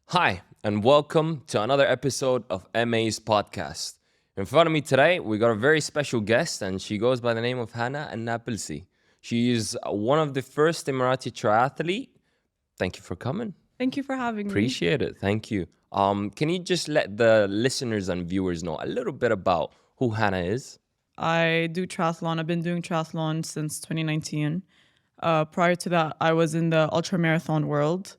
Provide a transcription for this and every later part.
Hi, and welcome to another episode of MA's podcast. In front of me today, we got a very special guest, and she goes by the name of Hana AlNabulsi. She is one of the first Emirati triathlete. Thank you for coming. Thank you for having me. Appreciate it. Thank you. Can you just let the listeners and viewers know a little bit about who Hana is? I do triathlon. I've been doing triathlon since 2019. Prior to that, I was in the ultramarathon world.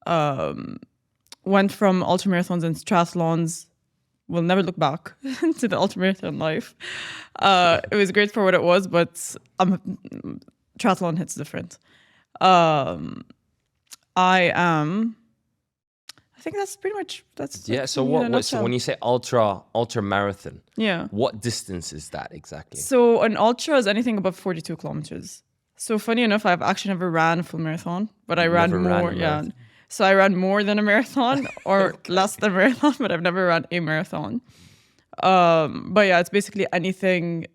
Went from ultramarathons and triathlons. Will never look back to the ultramarathon life. It was great for what it was, but triathlon hits different. I think that's pretty much Yeah. So when you say ultra marathon, yeah, what distance is that exactly? So an ultra is anything above 42 kilometers. So funny enough, I've actually never ran a full marathon, but I ran more. Yeah. So I ran more than a marathon or less than a marathon, but I've never ran a marathon. But yeah, it's basically anything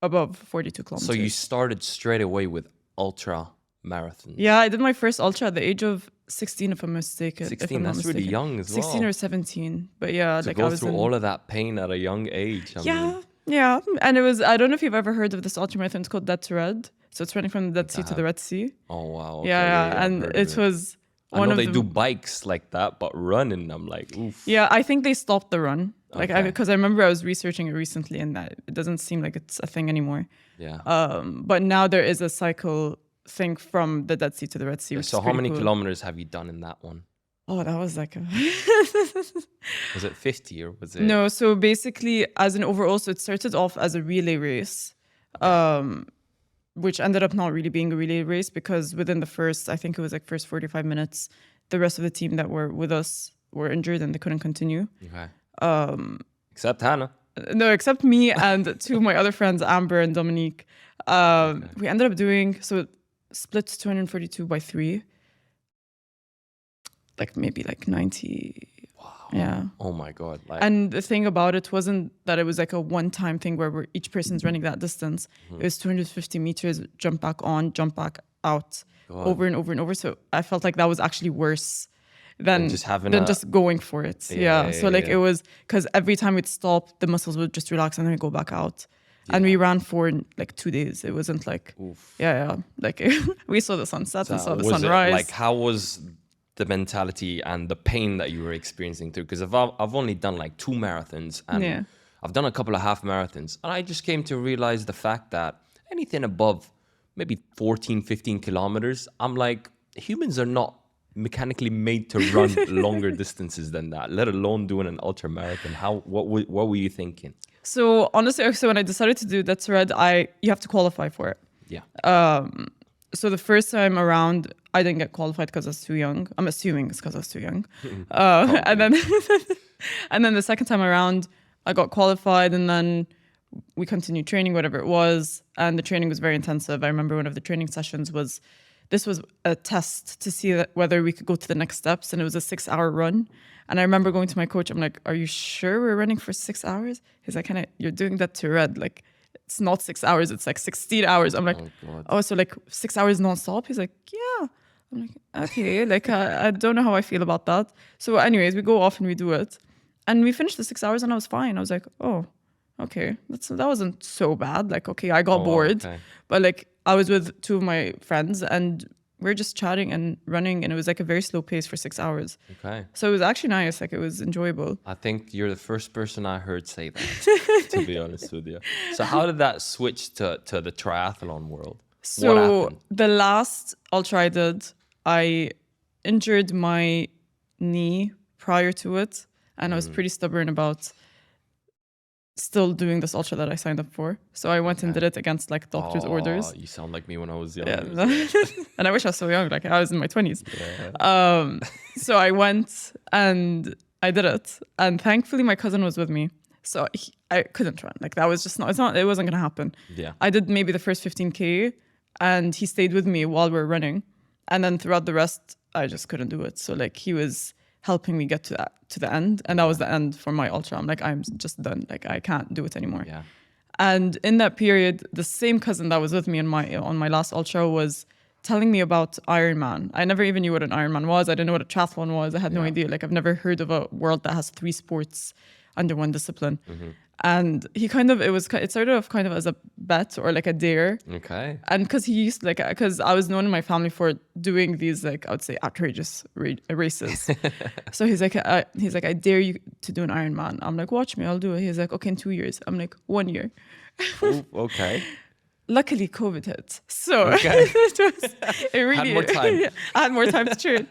above 42 kilometers. So you started straight away with ultra marathons. Yeah, I did my first ultra at the age of 16, if I'm mistaken. 16, that's really young as well. 16 or 17. But yeah, to go through all of that pain at a young age. Yeah. And it was, I don't know if you've ever heard of this ultramarathon. It's called Dead to Red. So it's running from the Dead Sea to the Red Sea. Oh, wow. Okay. Yeah. And it was I know they do bikes like that, but running, I'm like, oof. Yeah, I think they stopped the run. Because I remember I was researching it recently, and that it doesn't seem like it's a thing anymore. Yeah. But now there is a cycle thing from the Dead Sea to the Red Sea. So how many kilometers have you done in that one? Oh, that was like Was it 50 or was it? No, so basically as an overall, so it started off as a relay race, which ended up not really being a relay race because within the first, I think it was like first 45 minutes, the rest of the team that were with us were injured and they couldn't continue. Okay. Except Hana. No, except me and two of my other friends, Amber and Dominique. We ended up doing, so split 242 by 3. Like maybe like 90. Wow. Yeah. Oh my God. And the thing about it wasn't that it was like a one-time thing where each person's running that distance. It was 250 meters, jump back on, jump back out, over and over and over. So I felt like that was actually worse than just going for it. Yeah. So it was, because every time we'd stop, the muscles would just relax and then we'd go back out. Yeah. And we ran for like 2 days. It wasn't like, like we saw the sunset and saw the sunrise. Like how was the mentality and the pain that you were experiencing through? Because I've only done like 2 marathons and I've done a couple of half marathons. And I just came to realize the fact that anything above maybe 14, 15 kilometers, I'm like, humans are not mechanically made to run longer distances than that, let alone doing an ultra marathon. What were you thinking? So honestly, when I decided to do That's Red, you have to qualify for it. Yeah. So the first time around, I didn't get qualified because I was too young. I'm assuming it's because I was too young. And then the second time around, I got qualified, and then we continued training, whatever it was. And the training was very intensive. I remember one of the training sessions was a test to see whether we could go to the next steps. And it was a 6-hour run. And I remember going to my coach, I'm like, are you sure we're running for 6 hours? He's like, you're doing that to Red. Like, it's not 6 hours, it's like 16 hours. I'm like, so like 6 hours nonstop? He's like, yeah. I'm like, okay, like I don't know how I feel about that. So anyways, we go off and we do it. And we finished the 6 hours and I was fine. I was like, oh, okay, that wasn't so bad. Like, okay, I got bored. Okay. But like I was with 2 of my friends and we were just chatting and running, and it was like a very slow pace for 6 hours. Okay. So it was actually nice. Like it was enjoyable. I think you're the first person I heard say that, to be honest with you. So how did that switch to the triathlon world? So the last ultra I did, I injured my knee prior to it. And I was pretty stubborn about still doing this ultra that I signed up for. So I went and did it against like doctor's orders. You sound like me when I was young. Yeah. And I wish I was so young, like I was in my 20s. Yeah. So I went and I did it. And thankfully my cousin was with me. So I couldn't run. Like that was just it wasn't gonna happen. Yeah. I did maybe the first 15K and he stayed with me while we were running. And then throughout the rest, I just couldn't do it. So like he was helping me get to the end, and that was the end for my ultra. I'm like, I'm just done. Like I can't do it anymore. Yeah. And in that period, the same cousin that was with me on my last ultra was telling me about Ironman. I never even knew what an Ironman was. I didn't know what a triathlon was. I had no idea. Like, I've never heard of a world that has 3 sports under one discipline. And it started off kind of as a bet or like a dare. Okay. And because because I was known in my family for doing these, like, I would say outrageous races. So he's like, I dare you to do an Ironman. I'm like, watch me, I'll do it. He's like, okay, in 2 years. I'm like, 1 year. Ooh, okay. Luckily, COVID hit, so it really had more time. I had more time to train.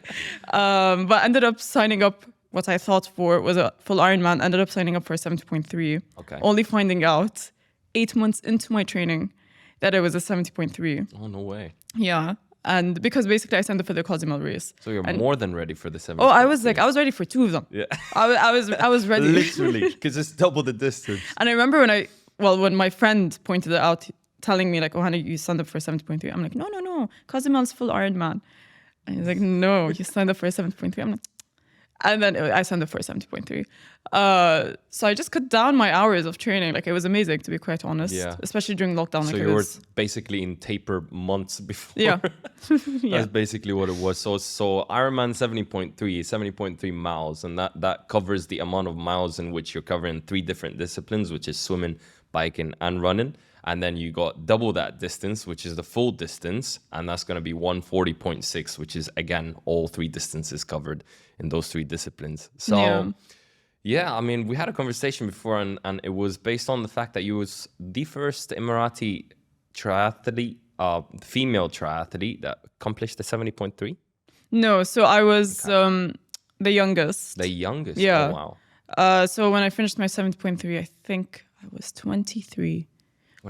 But ended up signing up. What I thought for was a full Ironman. Ended up signing up for a 70.3. Okay. Only finding out 8 months into my training that it was a 70.3. Oh, no way. Yeah, and because basically I signed up for the Cozumel race. So you're more than ready for the 70. Oh, I was ready for 2 of them. Yeah. I was ready. Literally, because it's double the distance. And I remember when my friend pointed it out, telling me like, oh, Hana, you signed up for a 70.3. I'm like, no, Cozumel's full Ironman. And he's like, no, you signed up for a 70.3. I'm like, and then I signed up for a 70.3. So I just cut down my hours of training. Like, it was amazing, to be quite honest. Yeah. Especially during lockdown. So you were basically in taper months before. Yeah. That's basically what it was. So Ironman 70.3 miles, and that covers the amount of miles in which you're covering 3 different disciplines, which is swimming, biking, and running. And then you got double that distance, which is the full distance. And that's going to be 140.6, which is, again, all 3 distances covered in those 3 disciplines. So, yeah, I mean, we had a conversation before, and it was based on the fact that you was the first Emirati triathlete, female triathlete that accomplished the 70.3. No, so I was the youngest. The youngest? Yeah. Oh, wow. So when I finished my 70.3, I think I was 23.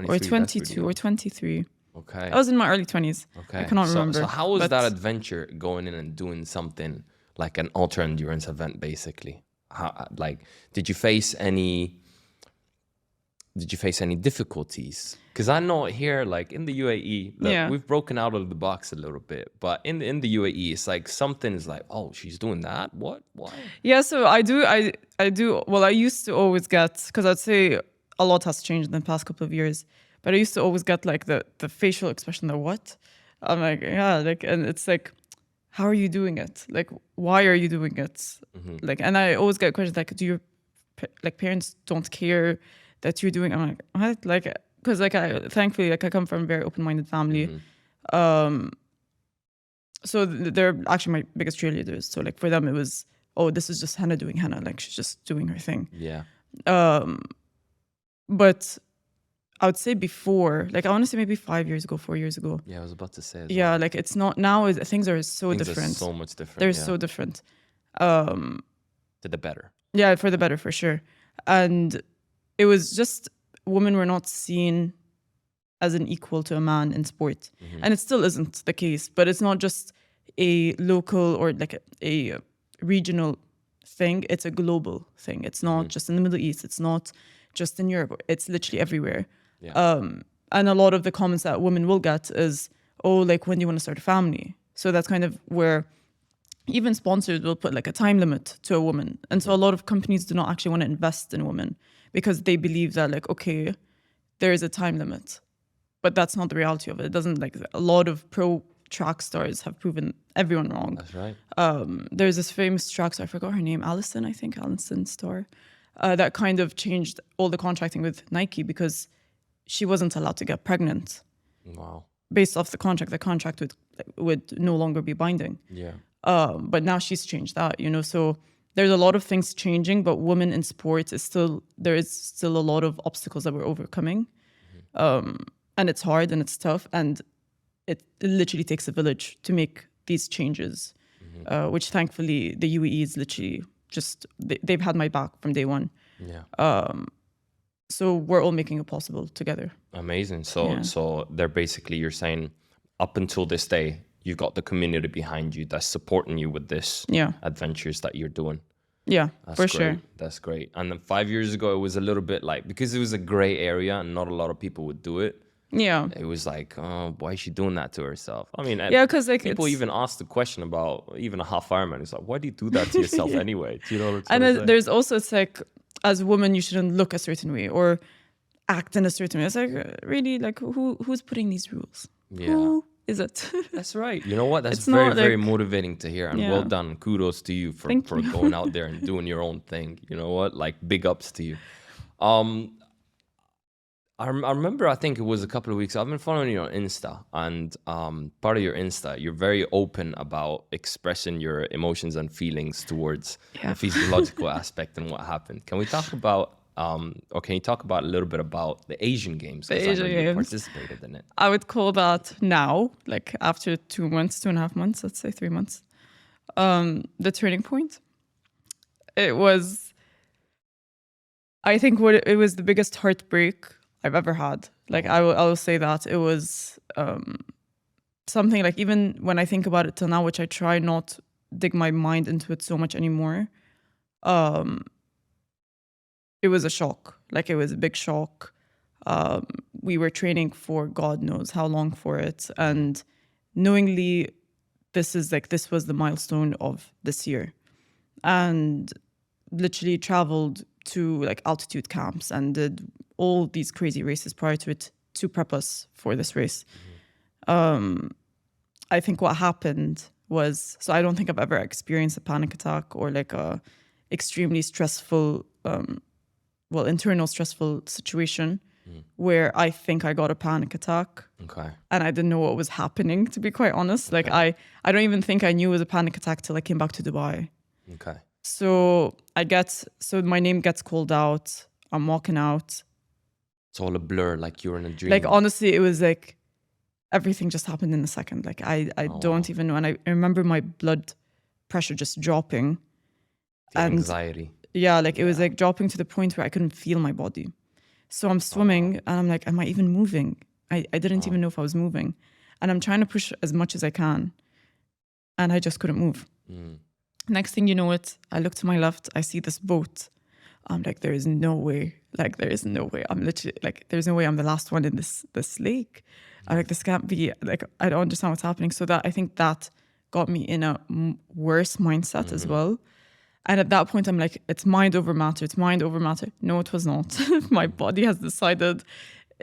Or 22 or 23. Okay. I was in my early 20s. Okay. I cannot remember. So how was that adventure going in and doing something like an ultra endurance event, basically? Did you face any difficulties? Because I know here, like in the UAE, we've broken out of the box a little bit, but in the UAE, it's like something's like, oh, she's doing that? What? Why? Yeah, so I do. Well, I used to always get, because I'd say a lot has changed in the past couple of years, but I used to always get like the facial expression, the what? I'm like, yeah, like, and it's like, how are you doing it? Like, why are you doing it? Like, and I always get questions like, do your parents don't care that you're doing? I'm like, what? Like, because like thankfully, like I come from a very open-minded family. So they're actually my biggest cheerleaders. So like for them, it was, oh, this is just Hana doing Hana. Like, she's just doing her thing. Yeah. But I would say before, like I want to say maybe 4 years ago. Yeah, I was about to say. Yeah, like it's not now. Things are so things different. Are so much different. They're so different. To the better. Yeah, for the better, for sure. And it was just women were not seen as an equal to a man in sport, and it still isn't the case. But it's not just a local or like a regional thing. It's a global thing. It's not just in the Middle East. It's not just in Europe. It's literally everywhere. Yeah. And a lot of the comments that women will get is, oh, like, when do you want to start a family? So that's kind of where even sponsors will put like a time limit to a woman. And so a lot of companies do not actually want to invest in women because they believe that like, okay, there is a time limit, but that's not the reality of it. It doesn't, like, a lot of pro track stars have proven everyone wrong. That's right. There's this famous track star, I forgot her name, Allison Starr, that kind of changed all the contracting with Nike because she wasn't allowed to get pregnant. Wow. Based off the contract would no longer be binding. Yeah. But now she's changed that, so there's a lot of things changing, but women in sports there is still a lot of obstacles that we're overcoming. And it's hard and it's tough, and it literally takes a village to make these changes, which thankfully the UAE is literally just, they've had my back from day one. Yeah. So we're all making it possible together. Amazing. So they're basically, you're saying up until this day, you've got the community behind you that's supporting you with this adventures that you're doing. Yeah, that's for great. sure. That's great. And then 5 years ago, it was a little bit like, because it was a gray area and not a lot of people would do it. Yeah. It was like, oh, why is she doing that to herself? I mean, because like people even asked the question about even a half Ironman. It's like, why do you do that to yourself anyway? Do you know what I'm saying? And there's also, it's like, as a woman, you shouldn't look a certain way, or act in a certain way. It's like, really, like, who's putting these rules? Yeah. Who is it? That's right. You know what? That's It's very, not, very like- motivating to hear. And well done. Kudos to you for Thank you. going out there and doing your own thing. You know what? Like, big ups to you. I remember, I think it was a couple of weeks, I've been following you on Insta, and part of your Insta, you're very open about expressing your emotions and feelings towards the physiological aspect and what happened. Can we talk about, or can you talk about a little bit about the Asian Games? The 'Cause I know Asian you Games. participated in it. I would call that now, like after 2 months, 2.5 months, let's say 3 months, the turning point. It was, I think it was the biggest heartbreak I've ever had. Like, I will say that it was something, like, even when I think about it till now, which I try not dig my mind into it so much anymore, it was a shock. Like, it was a big shock. We were training for God knows how long for it, and knowingly this was the milestone of this year, and literally traveled to like altitude camps and did all these crazy races prior to it to prep us for this race. I think what happened was, so I don't think I've ever experienced a panic attack or like a extremely stressful, internal stressful situation where I think I got a panic attack. Okay. And I didn't know what was happening, to be quite honest. Like, I don't even think I knew it was a panic attack till I came back to Dubai. Okay. So my name gets called out. I'm walking out. It's all a blur, like you're in a dream. Like, honestly, it was like everything just happened in a second. Like, I don't even know. And I remember my blood pressure just dropping. The anxiety. Yeah, like it was like dropping to the point where I couldn't feel my body. So I'm swimming and I'm like, am I even moving? I didn't even know if I was moving. And I'm trying to push as much as I can. And I just couldn't move. Next thing you know it, I look to my left, I see this boat. I'm like, there is no way. Like, there is no way. I'm literally like, there's no way I'm the last one in this lake. I'm like, this can't be, like, I don't understand what's happening. So I think that got me in a worse mindset as well. And at that point, I'm like, it's mind over matter. It's mind over matter. No, it was not. My body has decided,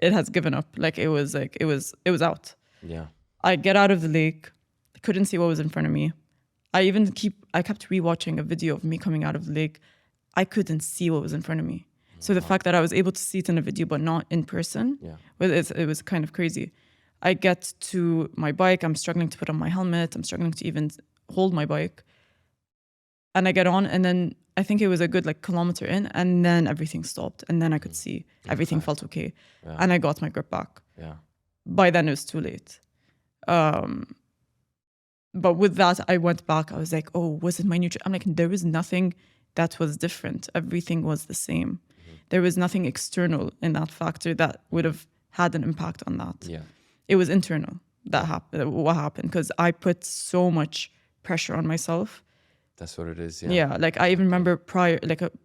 it has given up. Like, it was out. Yeah. I get out of the lake. I couldn't see what was in front of me. I kept rewatching a video of me coming out of the lake. I couldn't see what was in front of me. So the fact that I was able to see it in a video, but not in person, it was kind of crazy. I get to my bike. I'm struggling to put on my helmet. I'm struggling to even hold my bike. And I get on, and then I think it was a good kilometer in, and then everything stopped, and then I could see everything felt okay, and I got my grip back. Yeah. By then it was too late. But with that, I went back. I was like, oh, was it my nutrition? I'm like, there was nothing that was different. Everything was the same. There was nothing external in that factor that would have had an impact on that. Yeah. It was internal that happened. What happened? Because I put so much pressure on myself. That's what it is. Yeah. Yeah. Like, I even remember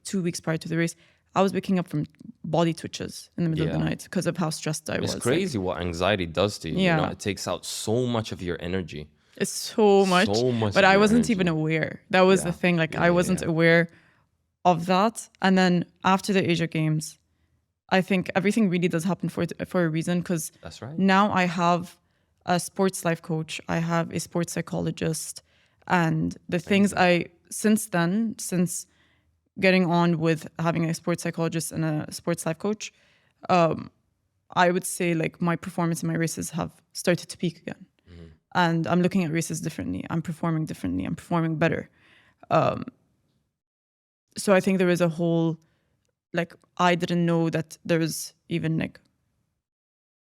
2 weeks prior to the race, I was waking up from body twitches in the middle of the night because of how stressed I was. It's crazy what anxiety does to you. Yeah. You know, it takes out so much of your energy. It's so much. But I wasn't even aware. That was the thing. Like, I wasn't aware of that. And then after the Asia Games, I think everything really does happen for a reason, because that's right. Now I have a sports life coach. I have a sports psychologist. And the things since getting on with having a sports psychologist and a sports life coach, I would say my performance in my races have started to peak again. And I'm looking at races differently. I'm performing differently. I'm performing better. So I think there is a whole, I didn't know that there was even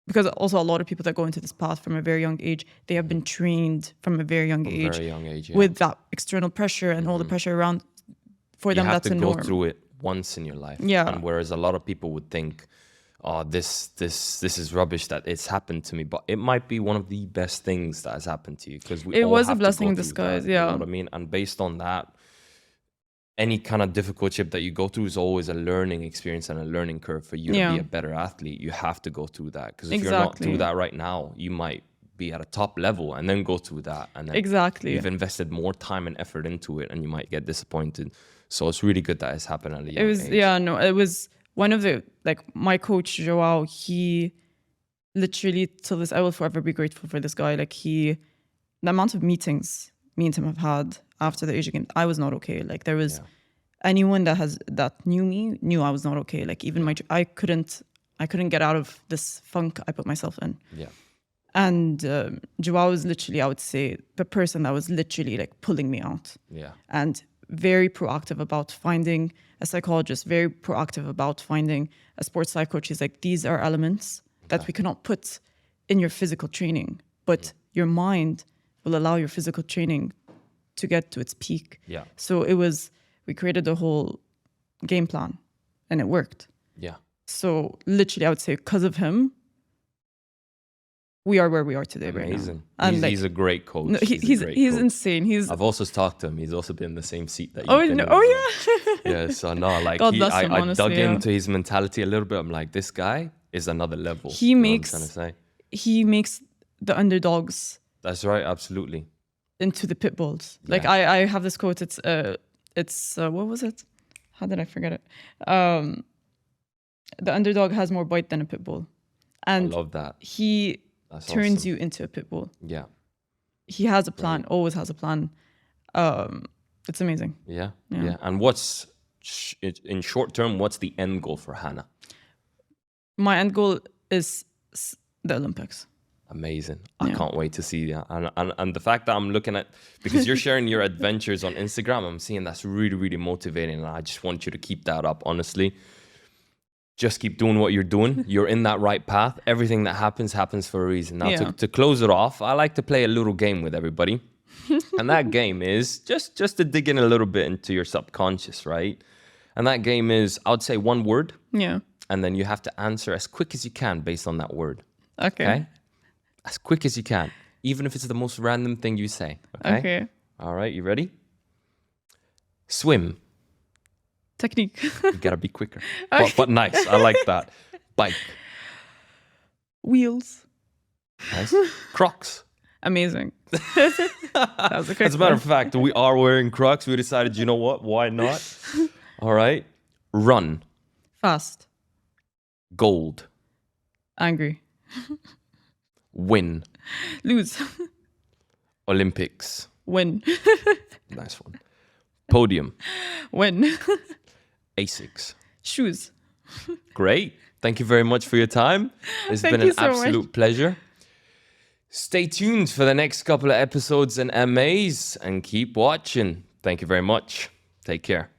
because also a lot of people that go into this path from a very young age, they have been trained from a very young age with that external pressure and all the pressure around. For them, that's a norm. You have to go through it once in your life. Yeah. And whereas a lot of people would think, oh, this is rubbish that it's happened to me, but it might be one of the best things that has happened to you, because it was a blessing in disguise. You know what I mean? And based on that, any kind of difficult chip that you go through is always a learning experience and a learning curve for you to be a better athlete. You have to go through that, because if you're not through that right now, you might be at a top level and then go through that, and then you've invested more time and effort into it, and you might get disappointed. So it's really good that it's happened at a young age. It was one of the, like my coach, Joao, he literally till this, I will forever be grateful for this guy. Like the amount of meetings me and him have had after the Asia Games, I was not okay. Like there was anyone that knew me knew I was not okay. Like even I couldn't get out of this funk I put myself in. Yeah. And Joao was literally, I would say, the person that was literally like pulling me out. Yeah. And very proactive about finding a psychologist, very proactive about finding a sports psych coach. He's like, these are elements that we cannot put in your physical training, but your mind will allow your physical training to get to its peak. Yeah. So we created a whole game plan and it worked. Yeah. So literally, I would say because of him, we are where we are today. Amazing. Right now. And he's a great coach. No, he's insane. I've also talked to him. He's also been in the same seat that you've been in. Yeah. Yeah. So no, like God bless him, I honestly, dug into his mentality a little bit. I'm like, this guy is another level. He makes the underdogs. That's right. Absolutely. Into the pit bulls. Yeah. Like I have this quote. It's what was it? How did I forget it? The underdog has more bite than a pit bull. And I love that. That's turns awesome. You into a pit bull. Yeah. He has a plan, always has a plan. It's amazing. Yeah. And what's, in short term, what's the end goal for Hana? My end goal is the Olympics. Amazing. I can't wait to see that. And the fact that I'm looking at, because you're sharing your adventures on Instagram, I'm seeing that's really, really motivating. And I just want you to keep that up, honestly. Just keep doing what you're doing. You're in that right path. Everything that happens for a reason. Now, to close it off, I like to play a little game with everybody. And that game is just to dig in a little bit into your subconscious, right? And that game is, I would say, one word. Yeah. And then you have to answer as quick as you can based on that word. Okay? As quick as you can. Even if it's the most random thing you say. Okay? All right, you ready? Swim. Technique. You gotta be quicker. But nice. I like that. Bike. Wheels. Nice. Crocs. Amazing. That was a quick As a matter of fact, we are wearing Crocs. We decided, you know what? Why not? All right. Run. Fast. Gold. Angry. Win. Lose. Olympics. Win. Nice one. Podium. Win. Asics. Shoes. Great. Thank you very much for your time. It's been an absolute pleasure. Stay tuned for the next couple of episodes and MAs and keep watching. Thank you very much. Take care.